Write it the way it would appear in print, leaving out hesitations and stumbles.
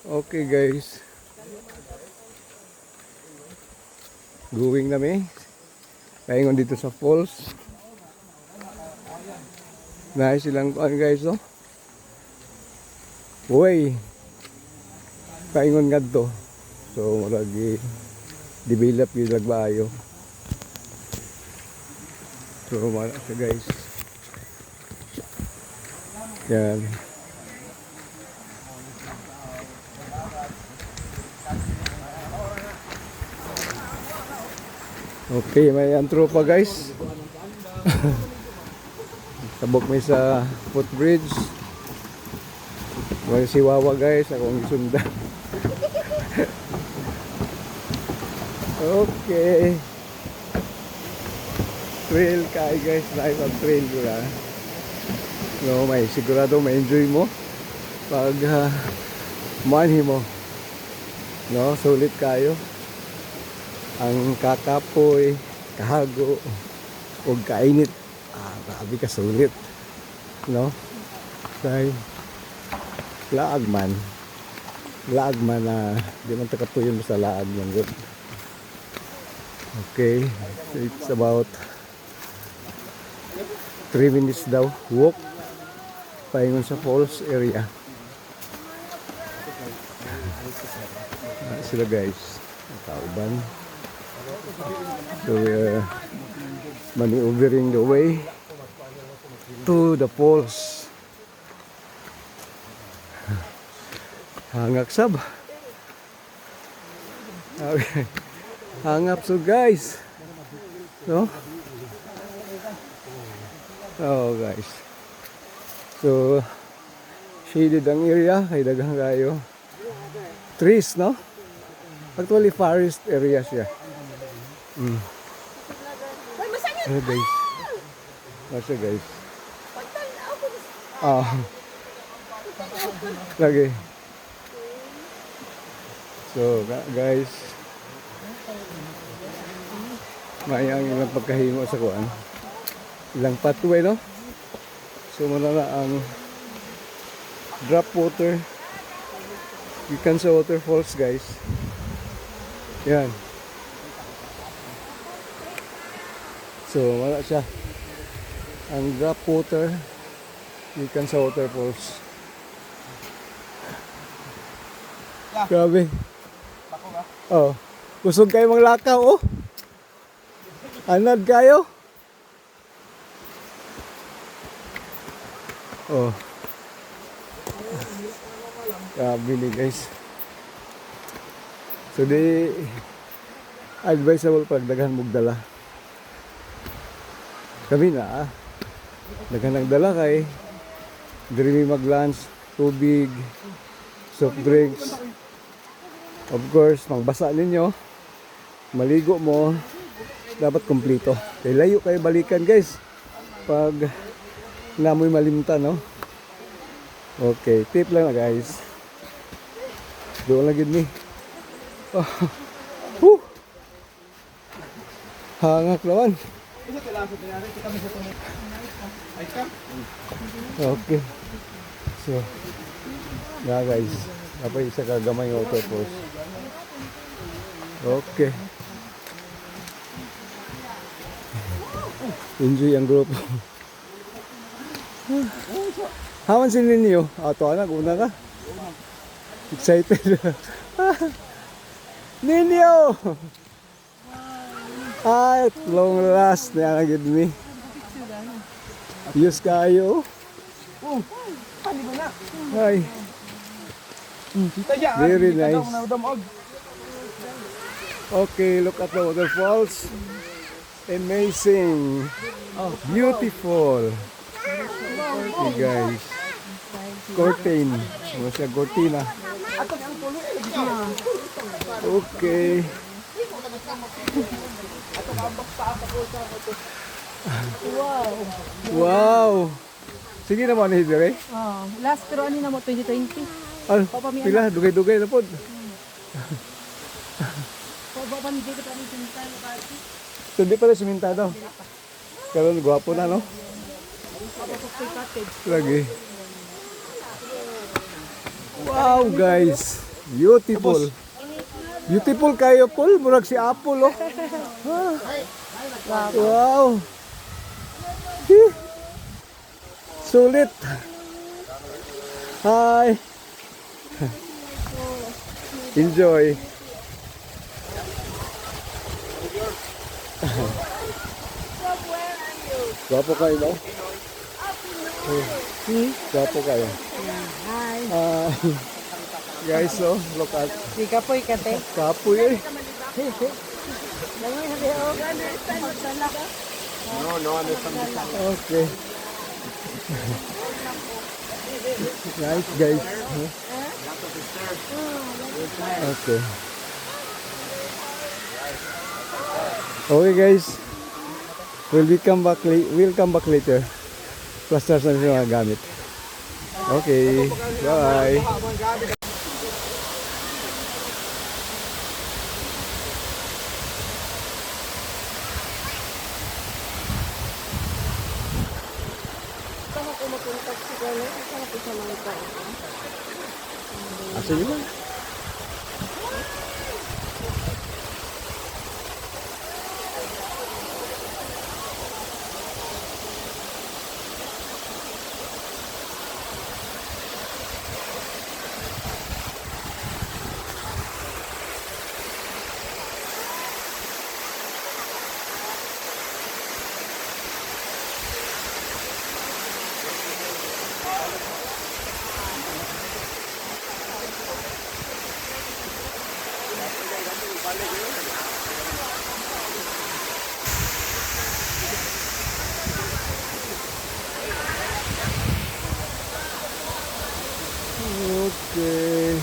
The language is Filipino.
Okay guys, going kami. Paingon dito sa falls. Nice silang kuan guys, no? Uy, paingon nga to. So, lagi develop yung lagbayo. So, wala siya guys. Yan. Okay, may antropa guys. Tabok may sa footbridge. May si Wawa guys, akong isunda. Okay. Trail kay guys, live ang trail ko na. No, may sigurado may enjoy mo pag manhi mo. No, sulit kayo. Ang kakapoy, kahago, o kainit. Grabe ka sulit. No? Kaya, laag man. Laag man na, di man takapuyon sa laag ng good. Okay. So it's about 3 minutes daw. Walk. Paingon sa falls area. Sila guys. Kauban. So we're maneuvering the way to the falls. Hangak sab. Okay. Hangap so guys. No? Oh guys. So shaded ang area kay daghang kayo. Trees, no? Actually forest area siya. Ano guys? Masa guys? Lagi. So guys, mayang ilang pagkahimo sa kuan. Ilang pathway, no? So muna na ang drop water. You can see waterfalls guys. Yan. So wala siya. Ang drop water, you can see waterfalls. Grabe. Oh, kusog kayo mga lakaw, oh. Anad kayo. Oh. Grabe ni guys. So di advisable pag daghan mong dala. Kami na daghan ang dala kay diri mag-lunch, tubig, soft drinks. Of course, magbasa ninyo, maligo mo, dapat kumpleto. Kay layo kayo balikan guys. Pag namoy malimta, no? Okay, tip lang na guys. Doon lang gid ni. Oh. Hangak naman. Okay. So, na guys. Apa isa ka gamay ng autopos. Okay. Enjoy ang grupo. Haman si ninyo. Ato anak, una ka. Excited. Ninyo! Ay, long last na yan agad mi. Yes kayo. Ay. Very nice. Okay, look at the waterfalls. Amazing. Beautiful. Okay guys. Curtain. Ano siya, cortina. Okay. Wow. Wow. Sige naman ni dire. Last pero ano na mo 2020. Al, pila dugay-dugay na pod. Papapan dito pa ni sinta party. So di pala simentado. Karon gwapo na no. Lagi. Wow guys. Beautiful. Beautiful kayo, Paul. Murag si Apple, oh. Ah. Wow. Eh. Sulit. Hi. Enjoy. Gwapo kayo, no? Gwapo kayo. Hi. Guys, oh, look at Di ka po ikate. kapoy, eh. Okay. Nice, guys. Huh? Okay. Okay, guys. We'll come back later. Plaster na yung mga gamit. Okay. Bye. Saan ako mapunta si Gano? Saan ako sa mga tao? Asa yun lang? Okay.